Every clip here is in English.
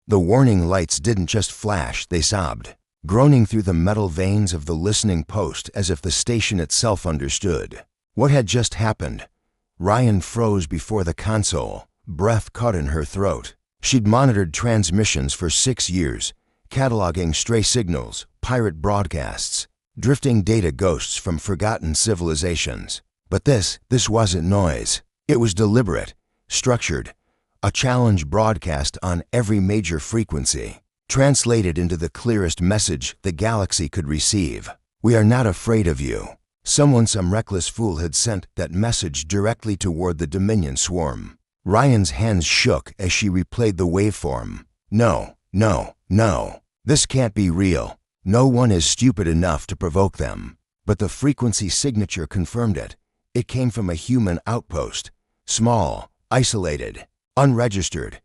The warning lights didn't just flash, they sobbed, groaning through the metal veins of the listening post as if the station itself understood. What had just happened? Ryan froze before the console, breath caught in her throat. She'd monitored transmissions for 6 years, cataloging stray signals, pirate broadcasts, drifting data ghosts from forgotten civilizations. But this wasn't noise. It was deliberate, structured, a challenge broadcast on every major frequency, translated into the clearest message the galaxy could receive. We are not afraid of you. Some reckless fool had sent that message directly toward the Dominion swarm. Ryan's hands shook as she replayed the waveform. No, no, no. This can't be real. No one is stupid enough to provoke them. But the frequency signature confirmed it. It came from a human outpost. Small, isolated, unregistered,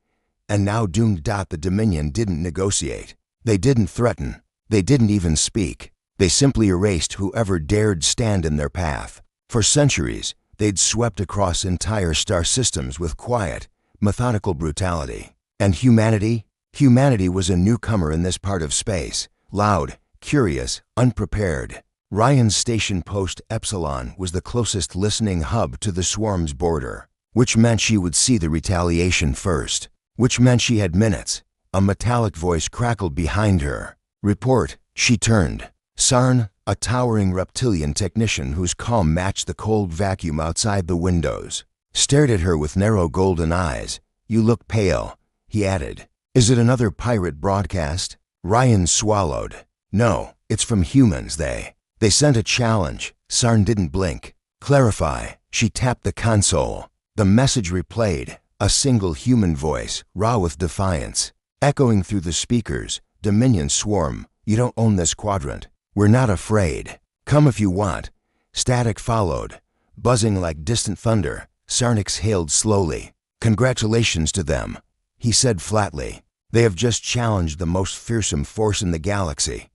and now doomed. The Dominion didn't negotiate. They didn't threaten. They didn't even speak. They simply erased whoever dared stand in their path. For centuries, they'd swept across entire star systems with quiet, methodical brutality. And humanity? Humanity was a newcomer in this part of space. Loud, curious, unprepared. Ryan's station post Epsilon was the closest listening hub to the swarm's border, which meant she would see the retaliation first, which meant she had minutes. A metallic voice crackled behind her. Report. She turned. Sarn, a towering reptilian technician whose calm matched the cold vacuum outside the windows, stared at her with narrow golden eyes. You look pale, he added. Is it another pirate broadcast? Ryan swallowed. No, it's from humans. They sent a challenge. Sarn didn't blink. Clarify. She tapped the console. The message replayed, a single human voice, raw with defiance, echoing through the speakers. Dominion swarm, you don't own this quadrant. We're not afraid. Come if you want. Static followed, buzzing like distant thunder. Sarn exhaled slowly. Congratulations to them, he said flatly. They have just challenged the most fearsome force in the galaxy.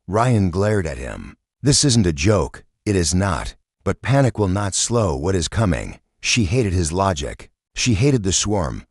Ryan glared at him. This isn't a joke. It is not. But panic will not slow what is coming. She hated his logic. She hated the swarm.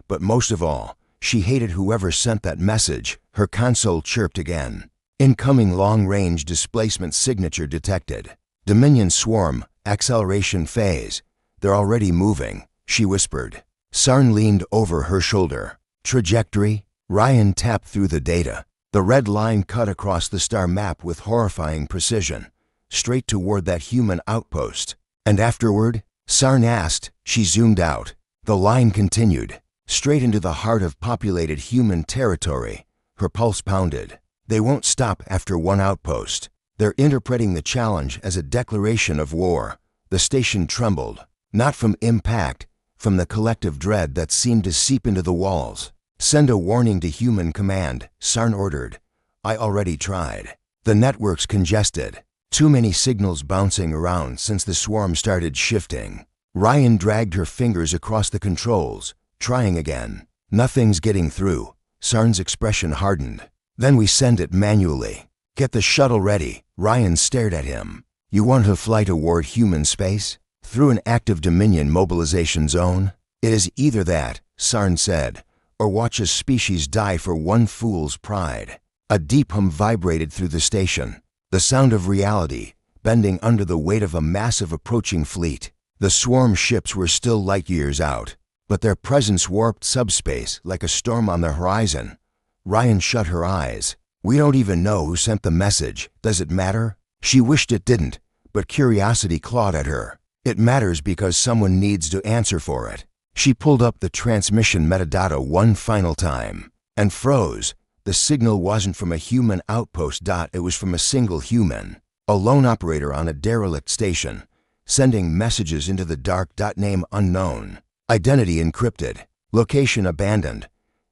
But most of all, she hated whoever sent that message. Her console chirped again. Incoming long-range displacement signature detected. Dominion swarm, acceleration phase. They're already moving, she whispered. Sarn leaned over her shoulder. Trajectory? Ryan tapped through the data. The red line cut across the star map with horrifying precision, straight toward that human outpost. And afterward? Sarn asked. She zoomed out. The line continued, straight into the heart of populated human territory. Her pulse pounded. They won't stop after one outpost. They're interpreting the challenge as a declaration of war. The station trembled, not from impact, from the collective dread that seemed to seep into the walls. Send a warning to human command, Sarn ordered. I already tried. The network's congested. Too many signals bouncing around since the swarm started shifting. Ryan dragged her fingers across the controls, trying again. Nothing's getting through. Sarn's expression hardened. Then we send it manually. Get the shuttle ready. Ryan stared at him. You want to fly toward human space? Through an active Dominion mobilization zone? It is either that, Sarn said, or watch a species die for one fool's pride. A deep hum vibrated through the station. The sound of reality, bending under the weight of a massive approaching fleet. The swarm ships were still light years out, but their presence warped subspace like a storm on the horizon. Ryan shut her eyes. We don't even know who sent the message. Does it matter? She wished it didn't, but curiosity clawed at her. It matters because someone needs to answer for it. She pulled up the transmission metadata one final time and froze. The signal wasn't from a human outpost. It was from a single human, a lone operator on a derelict station, sending messages into the dark. Name unknown, identity encrypted, location abandoned.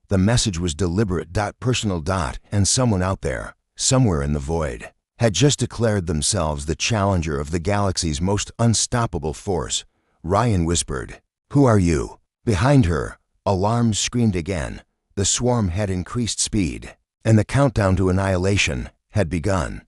The message was deliberate. Personal. And someone out there, somewhere in the void, had just declared themselves the challenger of the galaxy's most unstoppable force. Ryan whispered, "Who are you?" Behind her, alarms screamed again. The swarm had increased speed, and the countdown to annihilation had begun.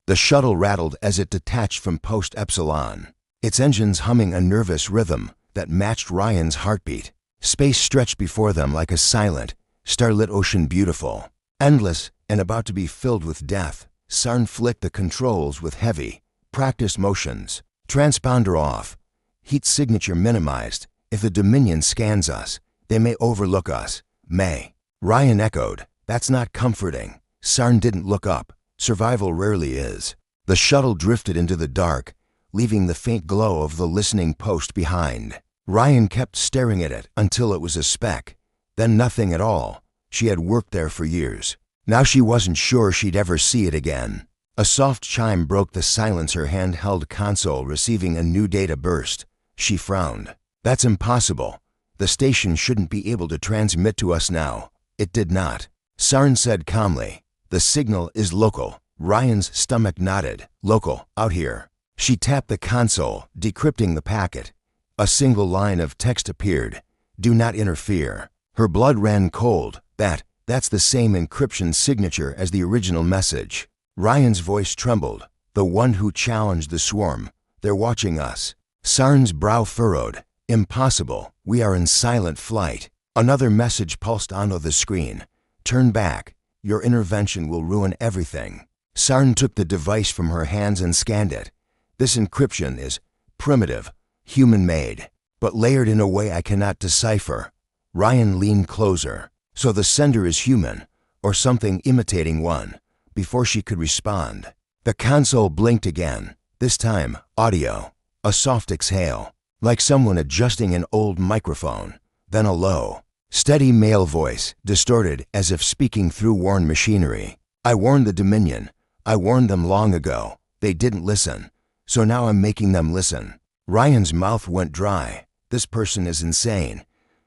The shuttle rattled as it detached from post Epsilon, its engines humming a nervous rhythm that matched Ryan's heartbeat. Space stretched before them like a silent, starlit ocean, beautiful, endless, and about to be filled with death. Sarn flicked the controls with heavy, practiced motions. Transponder off. Heat signature minimized. If the Dominion scans us, they may overlook us. May. Ryan echoed. That's not comforting. Sarn didn't look up. Survival rarely is. The shuttle drifted into the dark, leaving the faint glow of the listening post behind. Ryan kept staring at it until it was a speck, then nothing at all. She had worked there for years. Now she wasn't sure she'd ever see it again. A soft chime broke the silence, her handheld console receiving a new data burst. She frowned. That's impossible. The station shouldn't be able to transmit to us now. It did not. Sarn said calmly, the signal is local. Ryan's stomach nodded. Local, out here. She tapped the console, decrypting the packet. A single line of text appeared. Do not interfere. Her blood ran cold. That's the same encryption signature as the original message. Ryan's voice trembled. The one who challenged the swarm. They're watching us. Sarn's brow furrowed. Impossible. We are in silent flight. Another message pulsed onto the screen. Turn back. Your intervention will ruin everything. Sarn took the device from her hands and scanned it. This encryption is primitive, human-made, but layered in a way I cannot decipher. Ryan leaned closer. So the sender is human, or something imitating one. Before she could respond, the console blinked again, this time audio. A soft exhale, like someone adjusting an old microphone. Then a low, steady male voice, distorted as if speaking through worn machinery. I warned the Dominion. I warned them long ago. They didn't listen. So now I'm making them listen. Ryan's mouth went dry. This person is insane.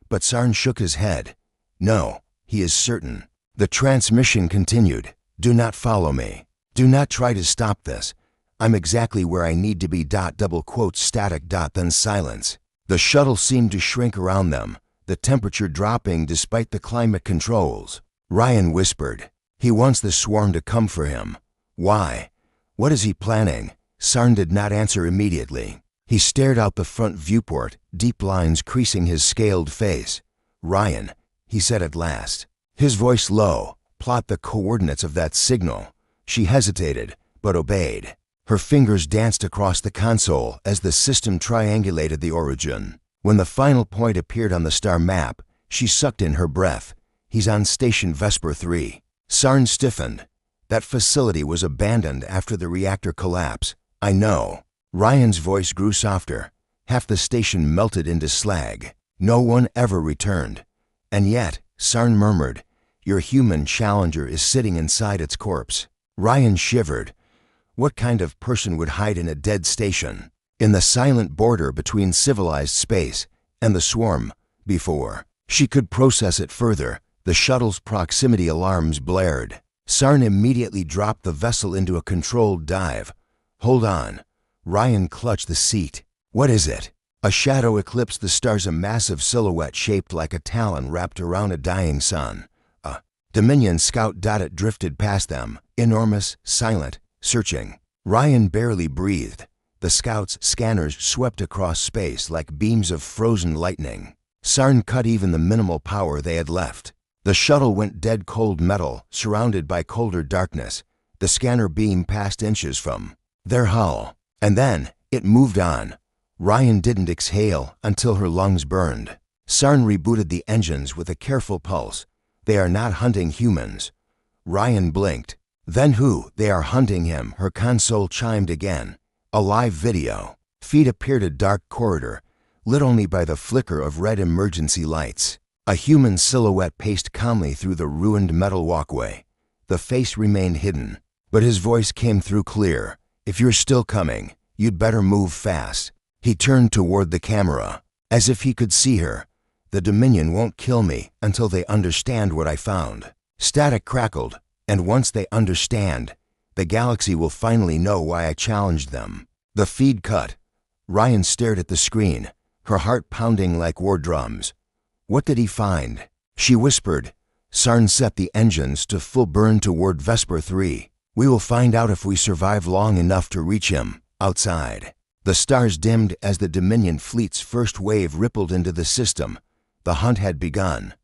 But Sarn shook his head. No, he is certain. The transmission continued. Do not follow me. Do not try to stop this. I'm exactly where I need to be. Double quote static. Then silence. The shuttle seemed to shrink around them, the temperature dropping despite the climate controls. Ryan whispered. He wants the swarm to come for him. Why? What is he planning? Sarn did not answer immediately. He stared out the front viewport, deep lines creasing his scaled face. Ryan, he said at last, his voice low, plot the coordinates of that signal. She hesitated, but obeyed. Her fingers danced across the console as the system triangulated the origin. When the final point appeared on the star map, she sucked in her breath. He's on Station Vesper 3. Sarn stiffened. That facility was abandoned after the reactor collapse. I know. Ryan's voice grew softer. Half the station melted into slag. No one ever returned. And yet, Sarn murmured, your human challenger is sitting inside its corpse. Ryan shivered. What kind of person would hide in a dead station? In the silent border between civilized space and the swarm. Before she could process it further, the shuttle's proximity alarms blared. Sarn immediately dropped the vessel into a controlled dive. Hold on. Ryan clutched the seat. What is it? A shadow eclipsed the stars, a massive silhouette shaped like a talon wrapped around a dying sun. A Dominion scout. It drifted past them, enormous, silent, searching. Ryan barely breathed. The scout's scanners swept across space like beams of frozen lightning. Sarn cut even the minimal power they had left. The shuttle went dead cold metal, surrounded by colder darkness. The scanner beam passed inches from their hull. And then, it moved on. Ryan didn't exhale until her lungs burned. Sarn rebooted the engines with a careful pulse. They are not hunting humans. Ryan blinked. Then who? They are hunting him. Her console chimed again. A live video. Feed appeared, a dark corridor, lit only by the flicker of red emergency lights. A human silhouette paced calmly through the ruined metal walkway. The face remained hidden, but his voice came through clear. If you're still coming, you'd better move fast. He turned toward the camera, as if he could see her. The Dominion won't kill me until they understand what I found. Static crackled, and once they understand, the galaxy will finally know why I challenged them. The feed cut. Ryan stared at the screen, her heart pounding like war drums. What did he find? She whispered. Sarn set the engines to full burn toward Vesper 3. We will find out if we survive long enough to reach him, outside. The stars dimmed as the Dominion fleet's first wave rippled into the system. The hunt had begun.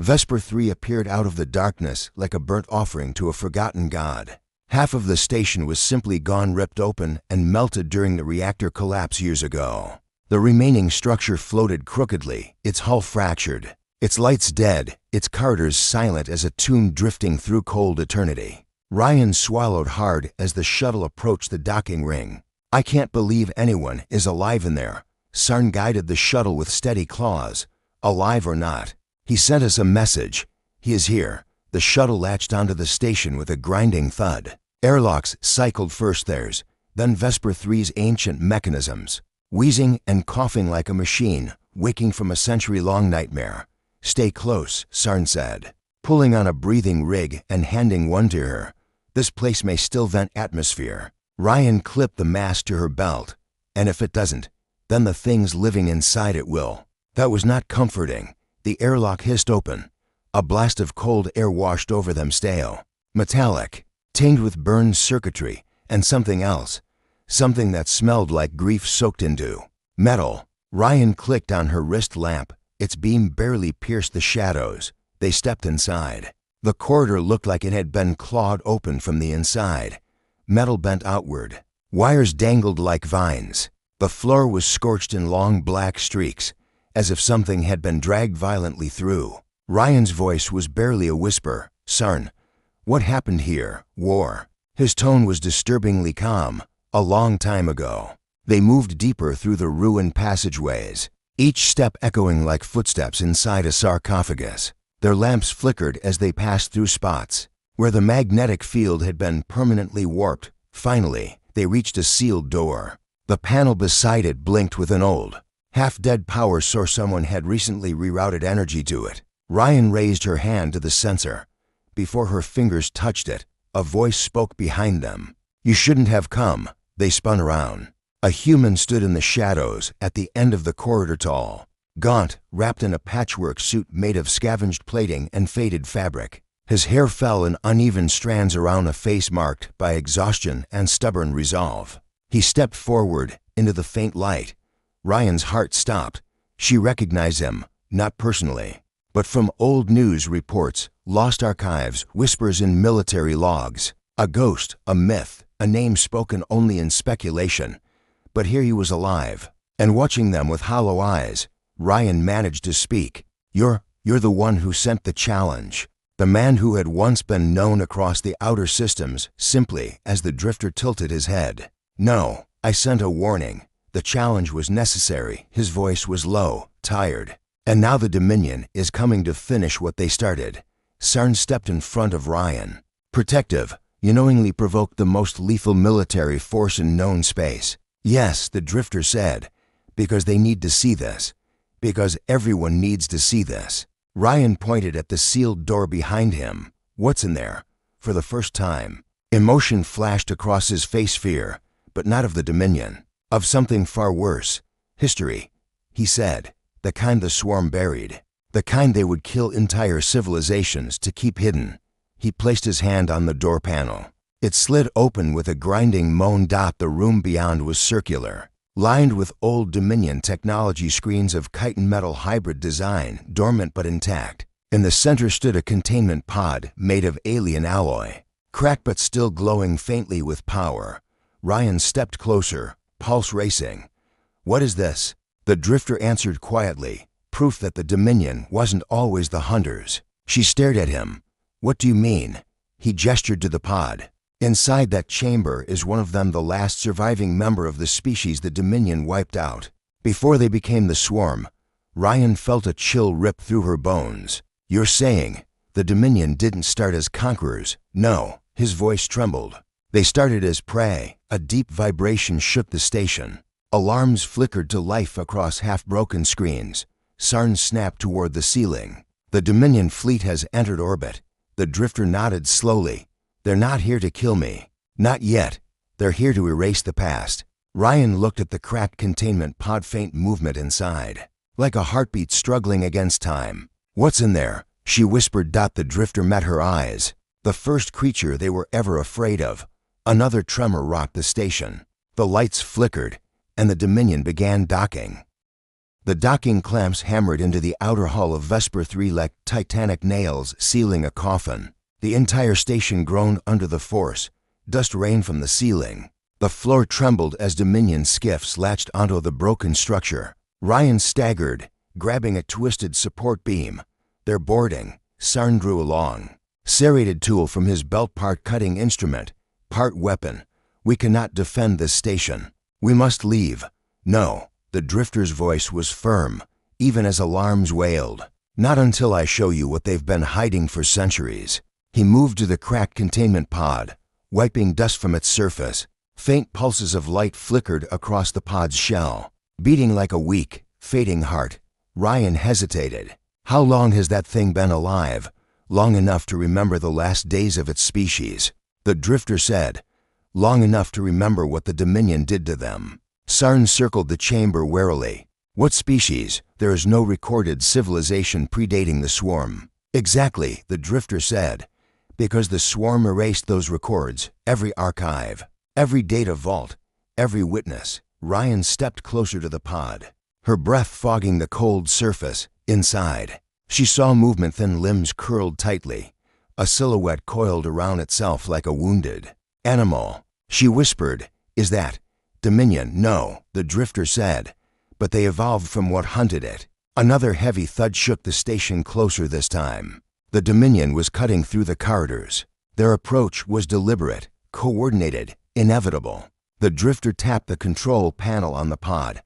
Vesper 3 appeared out of the darkness like a burnt offering to a forgotten god. Half of the station was simply gone, ripped open, and melted during the reactor collapse years ago. The remaining structure floated crookedly, its hull fractured, its lights dead, its corridors silent as a tune drifting through cold eternity. Ryan swallowed hard as the shuttle approached the docking ring. "I can't believe anyone is alive in there." Sarn guided the shuttle with steady claws. "Alive or not, he sent us a message. He is here." The shuttle latched onto the station with a grinding thud. Airlocks cycled first theirs, then Vesper 3's ancient mechanisms. Wheezing and coughing like a machine, waking from a century-long nightmare. "Stay close," Sarn said, pulling on a breathing rig and handing one to her. "This place may still vent atmosphere." Ryan clipped the mask to her belt. "And if it doesn't, then the things living inside it will." That was not comforting. The airlock hissed open. A blast of cold air washed over them, stale, metallic, tinged with burned circuitry, and something else. Something that smelled like grief soaked into metal. Ryan clicked on her wrist lamp. Its beam barely pierced the shadows. They stepped inside. The corridor looked like it had been clawed open from the inside. Metal bent outward. Wires dangled like vines. The floor was scorched in long black streaks, as if something had been dragged violently through. Ryan's voice was barely a whisper. "Sarn, what happened here? War." His tone was disturbingly calm. "A long time ago." They moved deeper through the ruined passageways, each step echoing like footsteps inside a sarcophagus. Their lamps flickered as they passed through spots where the magnetic field had been permanently warped. Finally, they reached a sealed door. The panel beside it blinked with an old, half-dead power source. Someone had recently rerouted energy to it. Ryan raised her hand to the sensor. Before her fingers touched it, a voice spoke behind them. "You shouldn't have come." They spun around. A human stood in the shadows at the end of the corridor, tall, gaunt, wrapped in a patchwork suit made of scavenged plating and faded fabric. His hair fell in uneven strands around a face marked by exhaustion and stubborn resolve. He stepped forward into the faint light. Ryan's heart stopped. She recognized him, not personally, but from old news reports, lost archives, whispers in military logs. A ghost, a myth, a name spoken only in speculation. But here he was alive, and watching them with hollow eyes. Ryan managed to speak. You're the one who sent the challenge." The man who had once been known across the outer systems, simply as the drifter tilted his head. "No, I sent a warning. The challenge was necessary." His voice was low, tired. "And now the Dominion is coming to finish what they started." Sarn stepped in front of Ryan. "Protective, you knowingly provoked the most lethal military force in known space." "Yes," the drifter said, "because they need to see this. Because everyone needs to see this." Ryan pointed at the sealed door behind him. "What's in there?" For the first time, emotion flashed across his face. Fear, but not of the Dominion. Of something far worse. "History," he said. "The kind the swarm buried. The kind they would kill entire civilizations to keep hidden." He placed his hand on the door panel. It slid open with a grinding moan. The room beyond was circular, lined with old Dominion technology screens of chitin metal hybrid design, dormant but intact. In the center stood a containment pod made of alien alloy, cracked but still glowing faintly with power. Ryan stepped closer, pulse racing. "What is this?" The drifter answered quietly, proof that the Dominion wasn't always the hunters. She stared at him. "What do you mean?" He gestured to the pod. "Inside that chamber is one of them, the last surviving member of the species the Dominion wiped out. Before they became the swarm." Ryan felt a chill rip through her bones. "You're saying the Dominion didn't start as conquerors?" "No." His voice trembled. "They started as prey." A deep vibration shook the station. Alarms flickered to life across half-broken screens. Sarn snapped toward the ceiling. "The Dominion fleet has entered orbit." The drifter nodded slowly. "They're not here to kill me. Not yet. They're here to erase the past." Ryan looked at the cracked containment pod, faint movement inside, like a heartbeat struggling against time. "What's in there?" she whispered. The drifter met her eyes. The first creature they were ever afraid of. Another tremor rocked the station. The lights flickered, and the Dominion began docking. The docking clamps hammered into the outer hull of Vesper 3 like titanic nails sealing a coffin. The entire station groaned under the force. Dust rained from the ceiling. The floor trembled as Dominion skiffs latched onto the broken structure. Ryan staggered, grabbing a twisted support beam. They're boarding. Sarn drew along. Serrated tool from his belt, part cutting instrument, part weapon. We cannot defend this station. We must leave. No. The drifter's voice was firm, even as alarms wailed. Not until I show you what they've been hiding for centuries. He moved to the cracked containment pod, wiping dust from its surface. Faint pulses of light flickered across the pod's shell. Beating like a weak, fading heart, Ryan hesitated. How long has that thing been alive? Long enough to remember the last days of its species. The drifter said, long enough to remember what the Dominion did to them. Sarn circled the chamber warily. What species? There is no recorded civilization predating the swarm. Exactly, the drifter said. Because the swarm erased those records, every archive, every data vault, every witness. Ryan stepped closer to the pod, her breath fogging the cold surface. Inside, she saw movement, thin limbs curled tightly, a silhouette coiled around itself like a wounded animal. She whispered, is that Dominion? No, the drifter said, but they evolved from what hunted it. Another heavy thud shook the station closer this time. The Dominion was cutting through the corridors. Their approach was deliberate, coordinated, inevitable. The drifter tapped the control panel on the pod.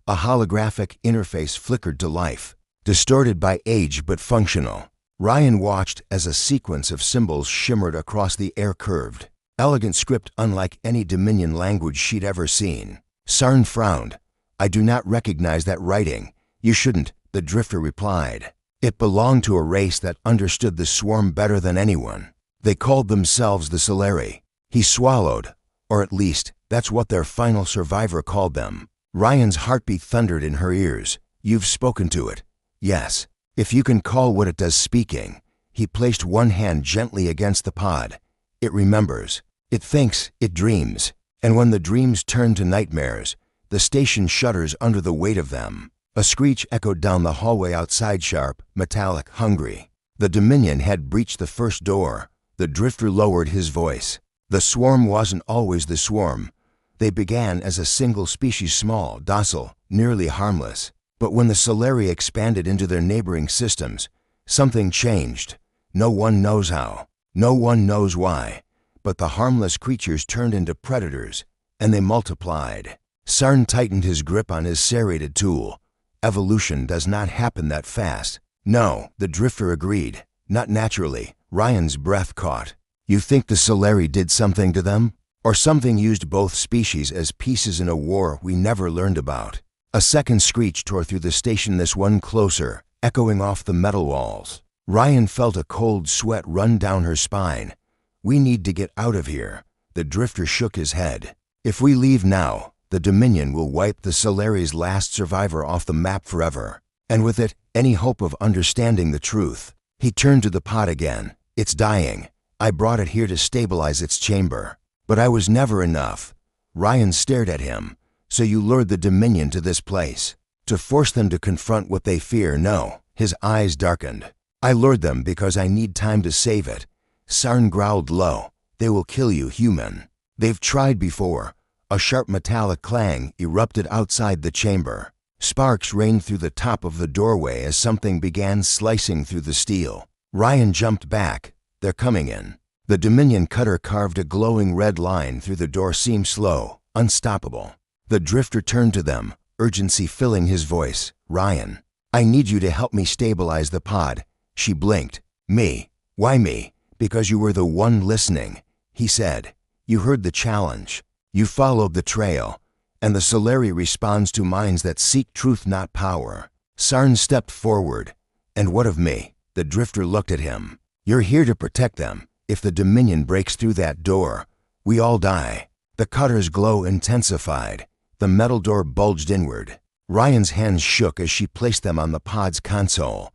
A holographic interface flickered to life, distorted by age but functional. Ryan watched as a sequence of symbols shimmered across the air, curved. Elegant script unlike any Dominion language she'd ever seen. Sarn frowned. I do not recognize that writing. You shouldn't, the drifter replied. It belonged to a race that understood the swarm better than anyone. They called themselves the Solari. He swallowed, or at least, that's what their final survivor called them. Ryan's heartbeat thundered in her ears. You've spoken to it. Yes, if you can call what it does speaking. He placed one hand gently against the pod. It remembers. It thinks, it dreams, and when the dreams turn to nightmares, the station shudders under the weight of them. A screech echoed down the hallway outside, sharp, metallic, hungry. The Dominion had breached the first door. The drifter lowered his voice. The swarm wasn't always the swarm. They began as a single species, small, docile, nearly harmless. But when the Solari expanded into their neighboring systems, something changed. No one knows how. No one knows why. But the harmless creatures turned into predators, and they multiplied. Sarn tightened his grip on his serrated tool. Evolution does not happen that fast. No, the drifter agreed. Not naturally. Ryan's breath caught. You think the Solari did something to them? Or something used both species as pieces in a war we never learned about? A second screech tore through the station, this one closer, echoing off the metal walls. Ryan felt a cold sweat run down her spine. We need to get out of here. The drifter shook his head. If we leave now, the Dominion will wipe the Solari's last survivor off the map forever. And with it, any hope of understanding the truth. He turned to the pod again. It's dying. I brought it here to stabilize its chamber. But I was never enough. Ryan stared at him. So you lured the Dominion to this place? To force them to confront what they fear? No. His eyes darkened. I lured them because I need time to save it. Sarn growled low. They will kill you, human. They've tried before. A sharp metallic clang erupted outside the chamber. Sparks rained through the top of the doorway as something began slicing through the steel. Ryan jumped back. They're coming in. The Dominion cutter carved a glowing red line through the door, seemed slow, unstoppable. The drifter turned to them, urgency filling his voice. Ryan, I need you to help me stabilize the pod. She blinked. Me? Why me? Because you were the one listening, he said. You heard the challenge. You followed the trail. And the Solari responds to minds that seek truth, not power. Sarn stepped forward. And what of me? The drifter looked at him. You're here to protect them. If the Dominion breaks through that door, we all die. The cutter's glow intensified. The metal door bulged inward. Ryan's hands shook as she placed them on the pod's console.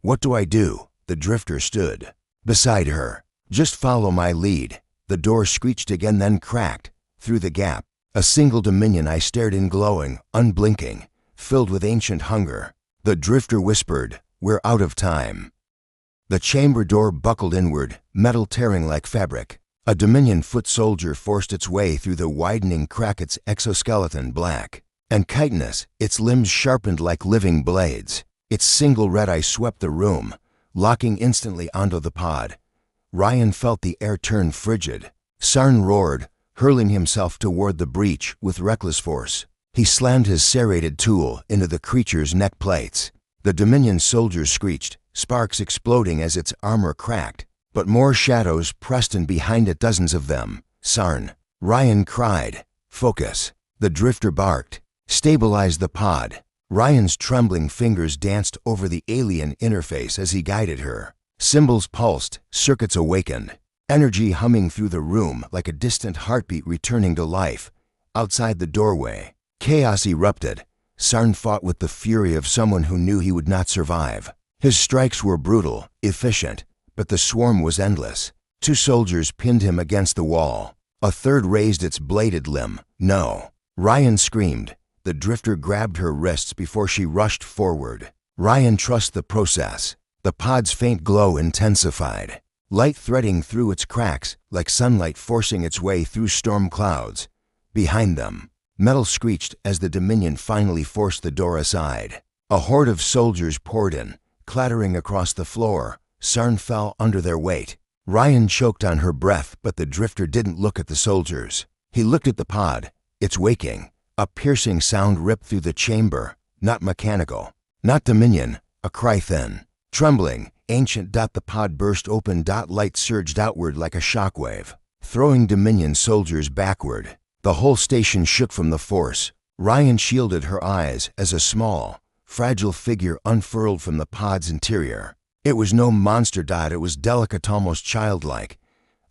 What do I do? The drifter stood beside her. Just follow my lead. The door screeched again, then cracked. Through the gap, a single Dominion eye stared in, glowing, unblinking. filled with ancient hunger. The drifter whispered, "We're out of time." The chamber door buckled inward, metal tearing like fabric. A Dominion foot soldier forced its way through the widening crack, its exoskeleton black and chitinous, its limbs sharpened like living blades. Its single red eye swept the room, locking instantly onto the pod. Ryan felt the air turn frigid. Sarn roared, hurling himself toward the breach with reckless force. He slammed his serrated tool into the creature's neck plates. The Dominion soldiers screeched, sparks exploding as its armor cracked. But more shadows pressed in behind it, dozens of them. "Sarn!" Ryan cried. "Focus!" The drifter barked. "Stabilize the pod." Ryan's trembling fingers danced over the alien interface as he guided her. Symbols pulsed, circuits awakened. Energy humming through the room like a distant heartbeat returning to life. Outside the doorway, chaos erupted. Sarn fought with the fury of someone who knew he would not survive. His strikes were brutal, efficient, but the swarm was endless. 2 soldiers pinned him against the wall. A third raised its bladed limb. "No!" Ryan screamed. The drifter grabbed her wrists before she rushed forward. Ryan trusted the process. The pod's faint glow intensified, light threading through its cracks like sunlight forcing its way through storm clouds. Behind them, metal screeched as the Dominion finally forced the door aside. A horde of soldiers poured in, clattering across the floor. Sarn fell under their weight. Ryan choked on her breath, but the drifter didn't look at the soldiers. He looked at the pod. It's waking. A piercing sound ripped through the chamber, not mechanical, not Dominion, a cry thin, trembling, ancient. The pod burst open. Light surged outward like a shockwave, throwing Dominion soldiers backward. The whole station shook from the force. Ryan shielded her eyes as a small, fragile figure unfurled from the pod's interior. It was no monster. It was delicate, almost childlike,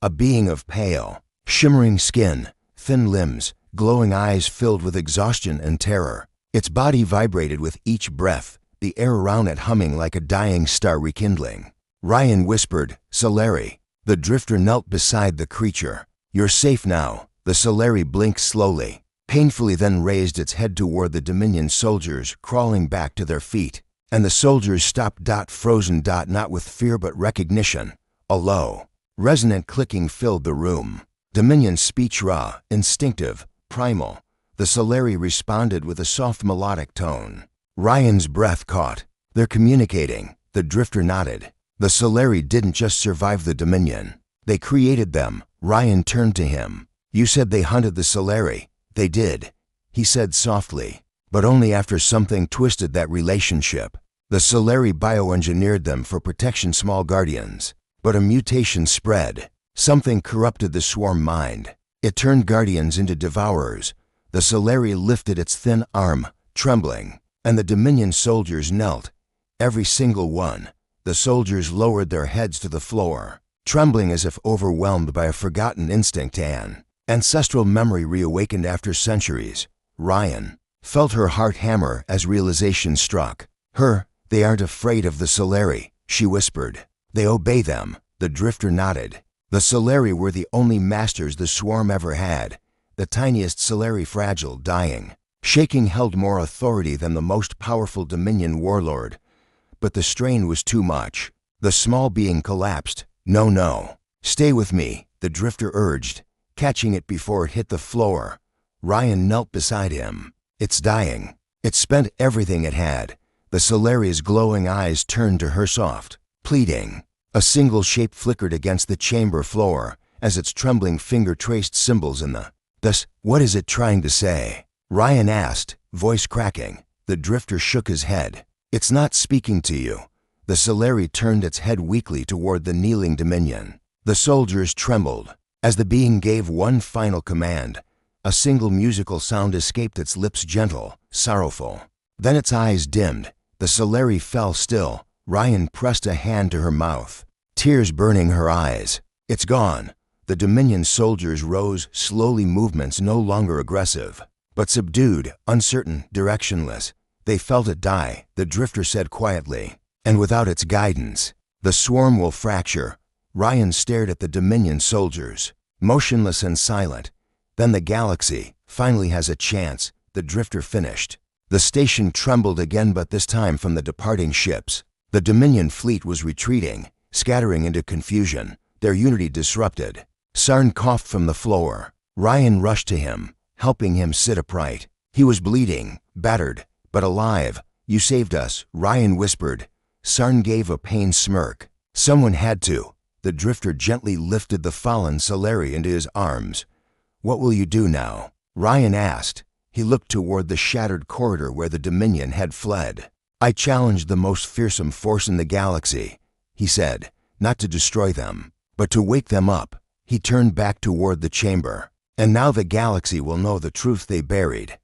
a being of pale, shimmering skin, thin limbs, glowing eyes filled with exhaustion and terror. Its body vibrated with each breath, the air around it humming like a dying star rekindling. Ryan whispered, "Solari." The drifter knelt beside the creature. "You're safe now." The Solari blinked slowly, painfully, then raised its head toward the Dominion soldiers crawling back to their feet. And the soldiers stopped. Frozen. Not with fear but recognition. A low, resonant clicking filled the room. Dominion's speech raw, instinctive, primal. The Solari responded with a soft melodic tone. Ryan's breath caught. "They're communicating." The drifter nodded. "The Solari didn't just survive the Dominion. They created them." Ryan turned to him. "You said they hunted the Solari." "They did," he said softly, "but only after something twisted that relationship. The Solari bioengineered them for protection, small guardians. But a mutation spread. Something corrupted the swarm mind. It turned guardians into devourers." The Solari lifted its thin arm, trembling, and the Dominion soldiers knelt. Every single one. The soldiers lowered their heads to the floor, trembling as if overwhelmed by a forgotten instinct. An ancestral memory reawakened after centuries. Ryan felt her heart hammer as realization struck her. "They aren't afraid of the Solari," she whispered. "They obey them." The drifter nodded. The Solari were the only masters the swarm ever had. The tiniest Solari, fragile, dying, shaking, held more authority than the most powerful Dominion warlord. But the strain was too much. The small being collapsed. "No, no. Stay with me," the drifter urged, catching it before it hit the floor. Ryan knelt beside him. "It's dying." It spent everything it had. The Solari's glowing eyes turned to her, soft, pleading. A single shape flickered against the chamber floor as its trembling finger traced symbols in the dust. "What is it trying to say?" Ryan asked, voice cracking. The drifter shook his head. "It's not speaking to you." The Solari turned its head weakly toward the kneeling Dominion. The soldiers trembled as the being gave one final command. A single musical sound escaped its lips, gentle, sorrowful. Then its eyes dimmed. The Solari fell still. Ryan pressed a hand to her mouth, tears burning her eyes. "It's gone." The Dominion soldiers rose slowly, movements no longer aggressive, but subdued, uncertain, directionless. "They felt it die," the drifter said quietly. "And without its guidance, the swarm will fracture." Ryan stared at the Dominion soldiers, motionless and silent. "Then the galaxy finally has a chance," the drifter finished. The station trembled again, but this time from the departing ships. The Dominion fleet was retreating, scattering into confusion, their unity disrupted. Sarn coughed from the floor. Ryan rushed to him, helping him sit upright. He was bleeding, battered, but alive. "You saved us," Ryan whispered. Sarn gave a pained smirk. "Someone had to." The drifter gently lifted the fallen Solari into his arms. "What will you do now?" Ryan asked. He looked toward the shattered corridor where the Dominion had fled. "I challenged the most fearsome force in the galaxy," he said, "not to destroy them, but to wake them up." He turned back toward the chamber. "And now the galaxy will know the truth they buried."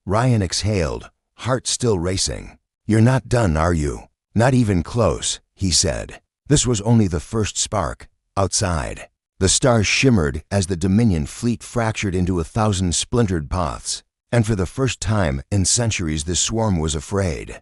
Ryan exhaled, heart still racing. "You're not done, are you?" "Not even close," he said. This was only the first spark. Outside, the stars shimmered as the Dominion fleet fractured into 1,000 splintered paths. And for the first time in centuries, the swarm was afraid.